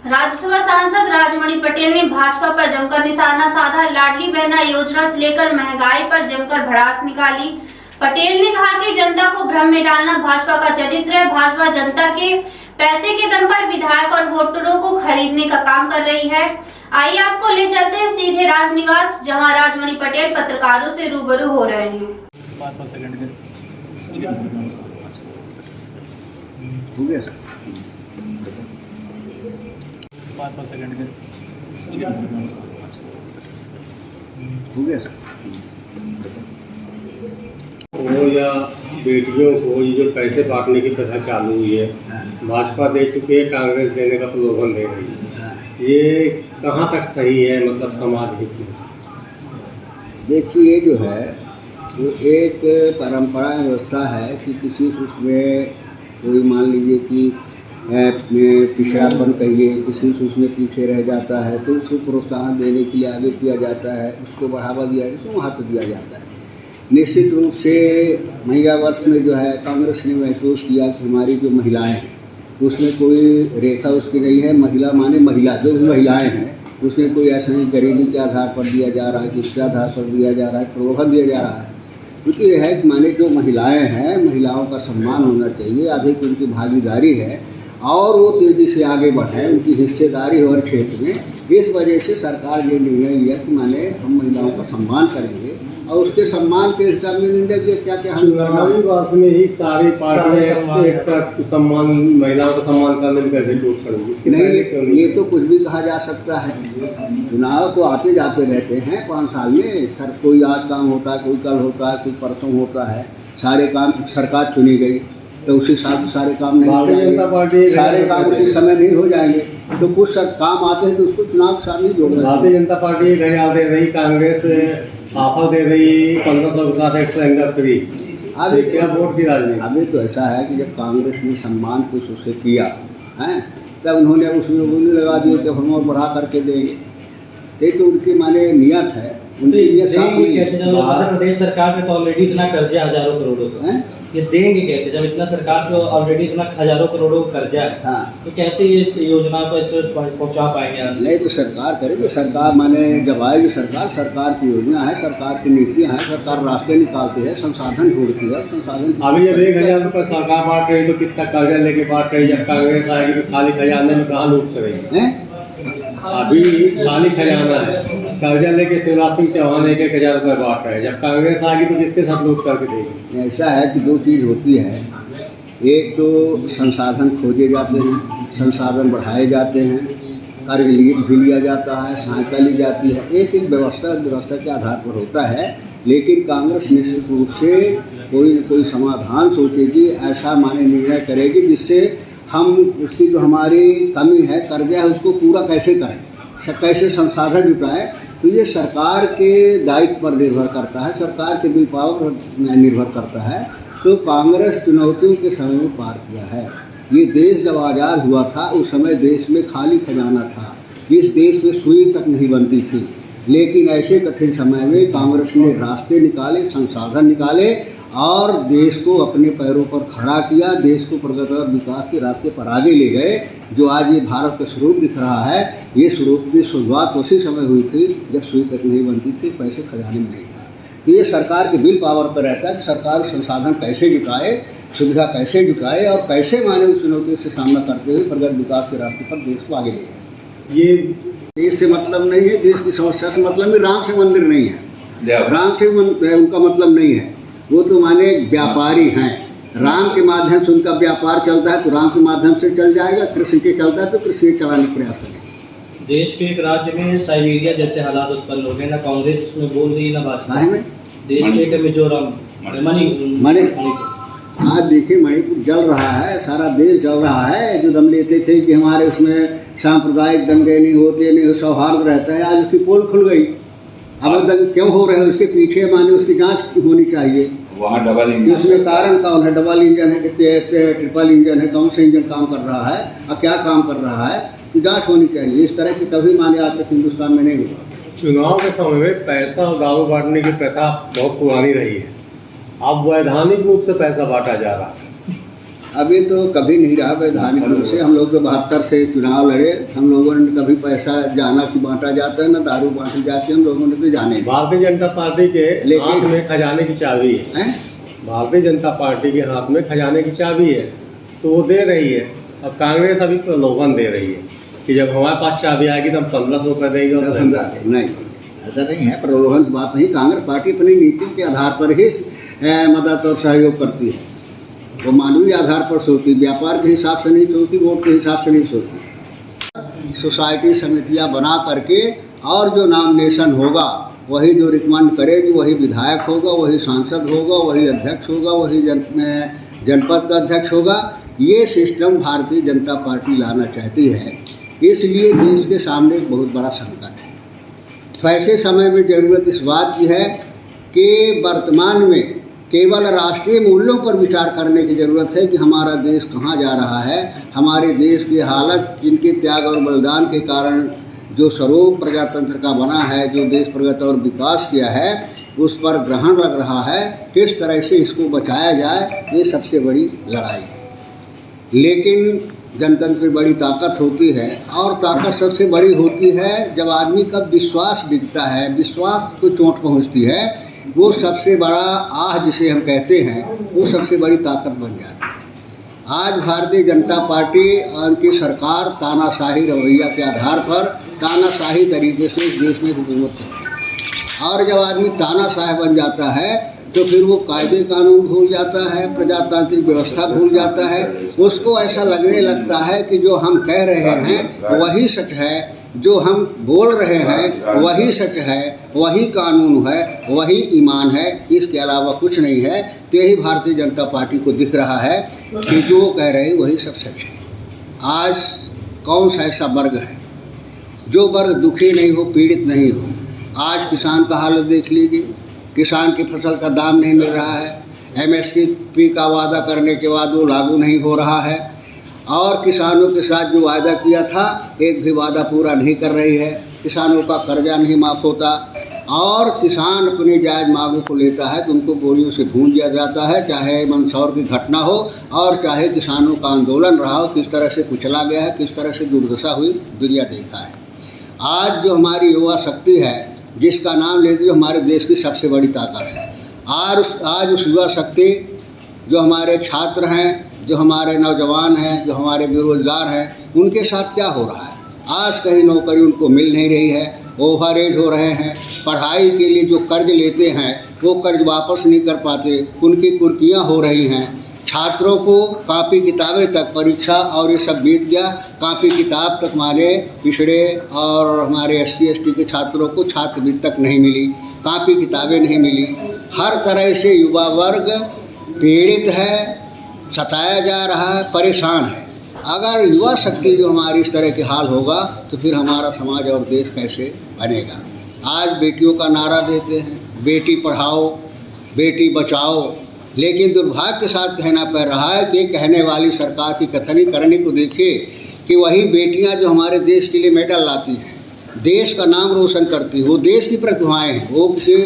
राज्यसभा सांसद राजमणि पटेल ने भाजपा पर जमकर निशाना साधा। लाडली बहना योजना से लेकर महंगाई पर जमकर भड़ास निकाली। पटेल ने कहा कि जनता को भ्रम में डालना भाजपा का चरित्र है। भाजपा जनता के पैसे के दम पर विधायक और वोटरों को खरीदने का काम कर रही है। आइए आपको ले चलते हैं सीधे राजनिवास, जहां राजमणि पटेल पत्रकारों से रूबरू हो रहे हैं। वो या बेटियों को ये जो पैसे बांटने की प्रथा चालू हुई है, भाजपा दे चुकी है, कांग्रेस देने का प्रलोभन दे रही है। ये कहाँ तक सही है, मतलब समाज हित में? देखिए, ये जो है वो एक परंपरा व्यवस्था है कि किसी उसमें कोई मान लीजिए कि पिछड़ापन कहिए, किसी उसमें पीछे रह जाता है तो उसको प्रोत्साहन देने के लिए आगे किया जाता है, उसको बढ़ावा दिया जाता है, उसको महत्व दिया जाता है। निश्चित रूप से महिला वर्ष में जो है कांग्रेस ने महसूस किया कि हमारी जो महिलाएं हैं उसमें कोई रेखा उसकी नहीं है। महिला माने महिला, जो भी महिलाएं हैं उसमें कोई ऐसा नहीं गरीबी के आधार पर दिया जा रहा है, किसके आधार पर दिया जा रहा है, प्रलोभन दिया जा रहा है। क्योंकि यह है कि माने जो महिलाएं हैं, महिलाओं का सम्मान होना चाहिए, अधिक उनकी भागीदारी है और वो तेज़ी से आगे बढ़े, उनकी हिस्सेदारी हर क्षेत्र में। इस वजह से सरकार ने निर्णय लिया कि माने हम महिलाओं का सम्मान करेंगे और उसके सम्मान के हिसाब में निर्णय किया क्या क्या चुनावी वर्ष में ही सारी पार्टियां एक तरफ सम्मान, महिलाओं का सम्मान करने में कैसे टूट पड़ेगी? नहीं, ये तो कुछ भी कहा जा सकता है। चुनाव तो आते जाते रहते हैं 5 साल में। सर कोई आज काम होता है, कोई कल होता है, कोई परसों होता है। सारे काम सरकार चुनी गई तो उसी साथ सारे काम नहीं हो जाएंगे, सारे काम उसी समय नहीं हो जाएंगे। तो कुछ सब काम आते हैं तो उसको चुनाव के साथ नहीं जोड़ना। भारतीय जनता पार्टी 1000 दे रही, कांग्रेस ऑफर दे रही 1500 के साथ 100 एंगर फ्री। अभी क्या वोट की राजनीति? अभी तो ऐसा है कि जब कांग्रेस ने सम्मान कुछ उससे किया है तब उन्होंने उसमें बोली लगा दी कि हम और बढ़ा करके देंगे। ये तो उनकी माने नियत है, उनकी नियत कैसे? जब मध्य प्रदेश सरकार पे तो ऑलरेडी इतना कर्जा हजारों करोड़ों का है, ये देंगे कैसे जब इतना सरकार को ऑलरेडी इतना हजारों करोड़ों का कर्जा है? हाँ, तो कैसे ये इस योजना को इस पर पहुंचा पाएंगे? नहीं तो सरकार करेगी। सरकार माने जब आएगी सरकार की योजना है, सरकार की नीतियाँ हैं, सरकार रास्ते निकालती है, संसाधन ढूंढती है, संसाधन। अभी जब 1000 रुपये सरकार बांट रही तो कितना कर्जा लेके बांट रही? जब कांग्रेस आएगी तो खाली खजाने में कहाँ लूट करेगी? अभी खाली खजाना है, कर्जा लेके शिवराज सिंह चौहान 1000 रुपये बांट रहे हैं। जब कांग्रेस आएगी तो किसके साथ लूट करके देगी? ऐसा है कि 2 चीज़ होती है। एक तो संसाधन खोजे जाते हैं, संसाधन बढ़ाए जाते हैं, कार्य भी लिया जाता है, सहायता ली जाती है। एक व्यवस्था के आधार पर होता है। लेकिन कांग्रेस निश्चित रूप से कोई समाधान सोचेगी, ऐसा माने निर्णय करेगी जिससे हम उसकी जो हमारी कमी है, कर्जा है, उसको पूरा कैसे करें, कैसे संसाधन जुटाएं। तो ये सरकार के दायित्व पर निर्भर करता है, सरकार के विल पावर पर निर्भर करता है। तो कांग्रेस चुनौतियों के समय में पार किया है। ये देश जब आज़ाद हुआ था उस समय देश में खाली खजाना था, इस देश में सुई तक नहीं बनती थी। लेकिन ऐसे कठिन समय में कांग्रेस ने रास्ते निकाले, संसाधन निकाले और देश को अपने पैरों पर खड़ा किया, देश को प्रगति और विकास के रास्ते पर आगे ले गए। जो आज ये भारत का स्वरूप दिख रहा है, ये स्वरूप की शुरुआत उसी समय हुई थी जब सुई तक नहीं बनती थी, पैसे खजाने में नहीं था। तो ये सरकार के विल पावर पर रहता है कि सरकार संसाधन कैसे जुटाए, सुविधा कैसे जुटाए और कैसे माने उस चुनौतियों से सामना करते हुए प्रगति विकास के रास्ते पर देश को आगे ले जाए। ये देश से मतलब नहीं है, देश की समस्या से मतलब नहीं। राम से मंदिर नहीं है, राम से उनका मतलब नहीं है। वो तो माने व्यापारी हैं। राम के माध्यम से उनका व्यापार चलता है तो राम के माध्यम से चल जाएगा, कृषि के चलता है तो कृषि चलाने का प्रयास करेंगे। देश के एक राज्य में साइबेरिया जैसे हालात उत्पन्न हो गए, ना कांग्रेस में बोल रही ना भाजपा में। देश के एक मिजोरम मणिपुर, आज देखिए मणिपुर जल रहा है, सारा देश जल रहा है। जो दम लेते थे कि हमारे उसमें सांप्रदायिक दंगे नहीं होते, नहीं सौहार्द रहता है, आज उसकी पोल खुल गई। अब दंगे क्यों हो रहे हैं उसके पीछे माने उसकी जांच होनी चाहिए। वहाँ डबल इंजन, इसमें कारण कौन है? डबल इंजन है कि ट्रिपल इंजन है? कौन सा इंजन काम कर रहा है और क्या काम कर रहा है? तो जाँच होनी चाहिए। इस तरह की कभी माने आज तक हिंदुस्तान में नहीं हुआ। चुनाव के समय में पैसा और दारू बांटने की प्रथा बहुत पुरानी रही है। अब वैधानिक रूप से पैसा बांटा जा रहा है। अभी तो कभी नहीं रहा वैधानिक रूप से। हम लोग तो 72 से चुनाव लड़े, हम लोगों ने कभी पैसा जाना कि बांटा जाता है, ना दारू बांटी जाती है, हम लोगों ने तो जाने। भारतीय जनता पार्टी के लेकिन- हाथ में खजाने की चाबी है। भारतीय जनता पार्टी के हाथ में खजाने की चाबी है, तो वो दे रही है। अब कांग्रेस अभी प्रलोभन दे रही है कि जब हमारे पास चाबी आएगी तो हम 1500 रुपये देंगे और नहीं, ऐसा नहीं है, प्रलोभन की बात नहीं। कांग्रेस पार्टी अपनी नीति के आधार पर ही मदद और सहयोग करती है। वो मानवीय आधार पर सोचती, व्यापार के हिसाब से नहीं सोचती, वोट के हिसाब से नहीं सोचती। सोसाइटी समितियां बना करके और जो नॉमिनेशन होगा वही जो रिकमेंड करेगी वही विधायक होगा, वही सांसद होगा, वही अध्यक्ष होगा, वही जनपद का अध्यक्ष होगा। ये सिस्टम भारतीय जनता पार्टी लाना चाहती है। इसलिए देश के सामने एक बहुत बड़ा संकट है। ऐसे समय में ज़रूरत इस बात की है कि वर्तमान में केवल राष्ट्रीय मूल्यों पर विचार करने की ज़रूरत है कि हमारा देश कहाँ जा रहा है। हमारे देश की हालत इनके त्याग और बलिदान के कारण जो स्वरूप प्रजातंत्र का बना है, जो देश प्रगति और विकास किया है, उस पर ग्रहण लग रहा है। किस तरह से इसको बचाया जाए, ये सबसे बड़ी लड़ाई है। लेकिन जनतंत्र में बड़ी ताकत होती है, और ताकत सबसे बड़ी होती है जब आदमी का विश्वास दिखता है, विश्वास को चोट पहुंचती है, वो सबसे बड़ा आह जिसे हम कहते हैं, वो सबसे बड़ी ताकत बन जाती है। आज भारतीय जनता पार्टी और उनकी सरकार तानाशाही रवैया के आधार पर तानाशाही तरीके से इस देश में हुकूमत करती है। और जब आदमी तानाशाह बन जाता है तो फिर वो कायदे कानून भूल जाता है, प्रजातांत्रिक व्यवस्था भूल जाता है। उसको ऐसा लगने लगता है कि जो हम कह रहे हैं वही सच है, जो हम बोल रहे हैं वही सच है, वही कानून है, वही ईमान है, इसके अलावा कुछ नहीं है। तो यही भारतीय जनता पार्टी को दिख रहा है कि जो कह रहे हैं वही सब सच है। आज कौन सा ऐसा वर्ग है जो वर्ग दुखी नहीं हो, पीड़ित नहीं हो? आज किसान का हालत देख लीजिए, किसान की फसल का दाम नहीं मिल रहा है, MSP का वादा करने के बाद वो लागू नहीं हो रहा है, और किसानों के साथ जो वादा किया था एक भी वादा पूरा नहीं कर रही है। किसानों का कर्जा नहीं माफ़ होता, और किसान अपनी जायज़ मांगों को लेता है तो उनको गोलियों से भून दिया जाता है। चाहे मंदसौर की घटना हो और चाहे किसानों का आंदोलन रहा हो, किस तरह से कुचला गया है, किस तरह से दुर्दशा हुई, दुनिया देखा है। आज जो हमारी युवा शक्ति है, जिसका नाम लेते जो हमारे देश की सबसे बड़ी ताकत है, आज उस युवा शक्ति, जो हमारे छात्र हैं, जो हमारे नौजवान हैं, जो हमारे बेरोजगार हैं, उनके साथ क्या हो रहा है? आज कहीं नौकरी उनको मिल नहीं रही है, ओवर एज हो रहे हैं, पढ़ाई के लिए जो कर्ज लेते हैं वो कर्ज वापस नहीं कर पाते, उनकी कुर्कियाँ हो रही हैं। छात्रों को कापी किताबें तक, परीक्षा और ये सब बीत गया, कापी किताब तक हमारे पिछड़े और हमारे SC/ST के छात्रों को छात्रवृत्ति तक नहीं मिली, कापी किताबें नहीं मिली। हर तरह से युवा वर्ग पीड़ित है, सताया जा रहा है, परेशान है। अगर युवा शक्ति जो हमारी इस तरह के हाल होगा तो फिर हमारा समाज और देश कैसे बनेगा? आज बेटियों का नारा देते हैं, बेटी पढ़ाओ, बेटी बचाओ, लेकिन दुर्भाग्य के साथ कहना पड़ रहा है कि कहने वाली सरकार की कथनी करने को देखिए कि वही बेटियां जो हमारे देश के लिए मेडल लाती हैं, देश का नाम रोशन करती हैं, वो देश की प्रतिभाएं हैं, वो किसी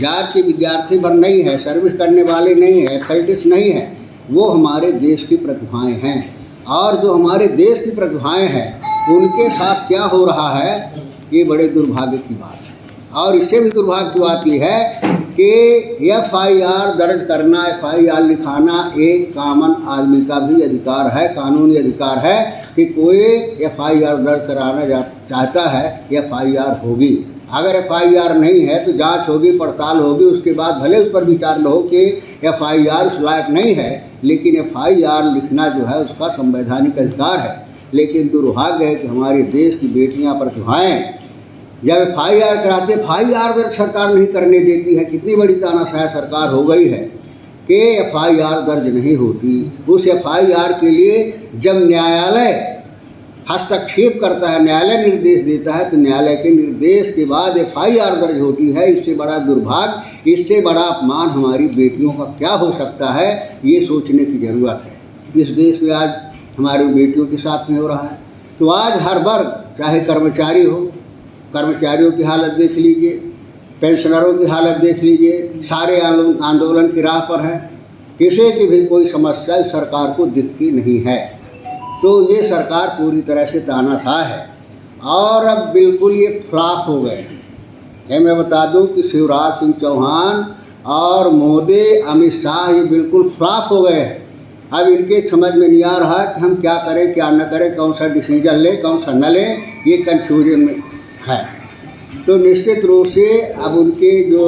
जात के विद्यार्थी भर नहीं है, सर्विस करने वाले नहीं है, एथलेटिक्स नहीं है, वो हमारे देश की प्रतिभाएं हैं। और जो हमारे देश की प्रतिभाएं हैं उनके साथ क्या हो रहा है, ये बड़े दुर्भाग्य की बात है। और इससे भी दुर्भाग्य की बात ये है कि FIR दर्ज करना, FIR लिखाना एक कॉमन आदमी का भी अधिकार है, कानूनी अधिकार है कि कोई FIR दर्ज कराना चाहता है, FIR होगी। अगर FIR नहीं है तो जांच होगी, पड़ताल होगी, उसके बाद भले उस पर विचार न हो कि FIR उस लायक नहीं है, लेकिन FIR लिखना जो है उसका संवैधानिक अधिकार है। लेकिन दुर्भाग्य है कि हमारे देश की बेटियां प्रतिभाएं जब FIR कराते, FIR दर्ज सरकार नहीं करने देती है। कितनी बड़ी तानाशाह सरकार हो गई है कि FIR दर्ज नहीं होती। उस FIR के लिए जब न्यायालय हस्तक्षेप करता है, न्यायालय निर्देश देता है, तो न्यायालय के निर्देश के बाद FIR दर्ज होती है। इससे बड़ा दुर्भाग्य, इससे बड़ा अपमान हमारी बेटियों का क्या हो सकता है, ये सोचने की ज़रूरत है। इस देश में आज हमारी बेटियों के साथ में हो रहा है। तो आज हर वर्ग, चाहे कर्मचारी हो, कर्मचारियों की हालत देख लीजिए, पेंशनरों की हालत देख लीजिए, सारे आंदोलन की राह पर हैं। किसी की भी कोई समस्या इस सरकार को दिखती नहीं है। तो ये सरकार पूरी तरह से तानाशाह है और अब बिल्कुल ये फ्लॉप हो गए हैं। ये मैं बता दूं कि शिवराज सिंह चौहान और मोदी, अमित शाह ये बिल्कुल फ्लॉप हो गए हैं। अब इनके समझ में नहीं आ रहा कि हम क्या करें क्या न करें, कौन सा डिसीजन लें कौन सा न लें, ये कन्फ्यूजन में है। तो निश्चित रूप से अब उनके जो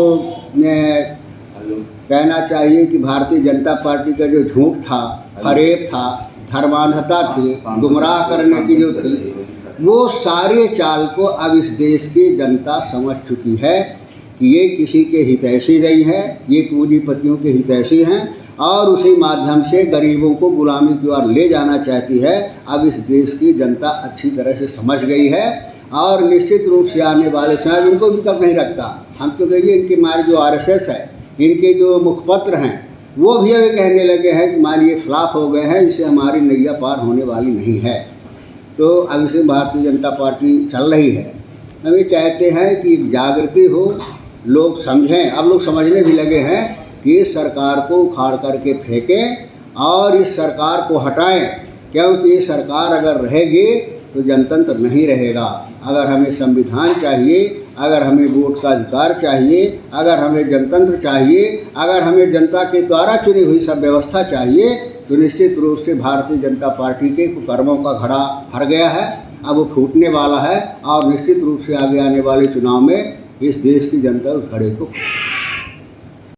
कहना चाहिए कि भारतीय जनता पार्टी का जो झूठ था, फरेब था, धर्मांधता थी, गुमराह करने की जो थी, वो सारे चाल को अब इस देश की जनता समझ चुकी है कि ये किसी के हितैषी नहीं है, ये पूंजीपतियों के हितैषी हैं और उसी माध्यम से गरीबों को गुलामी की ओर ले जाना चाहती है। अब इस देश की जनता अच्छी तरह से समझ गई है और निश्चित रूप से आने वाले समय इनको भी तक नहीं रखता। हम तो कहिए इनके हमारे जो RSS है, इनके जो मुखपत्र हैं, वो भी अभी कहने लगे हैं कि हमारे ये फ्लॉप हो गए हैं, इससे हमारी नैया पार होने वाली नहीं है। तो अब इसे भारतीय जनता पार्टी चल रही है। हम ये चाहते हैं कि जागृति हो, लोग समझें। अब लोग समझने भी लगे हैं कि इस सरकार को उखाड़ करके फेंकें और इस सरकार को हटाएं, क्योंकि ये सरकार अगर रहेगी तो जनतंत्र नहीं रहेगा। अगर हमें संविधान चाहिए, अगर हमें वोट का अधिकार चाहिए, अगर हमें जनतंत्र चाहिए, अगर हमें जनता के द्वारा चुनी हुई सब व्यवस्था चाहिए, तो निश्चित रूप से भारतीय जनता पार्टी के कुकर्मों का घड़ा भर गया है, अब वो फूटने वाला है और निश्चित रूप से आगे आने वाले चुनाव में इस देश की जनता उस घड़े को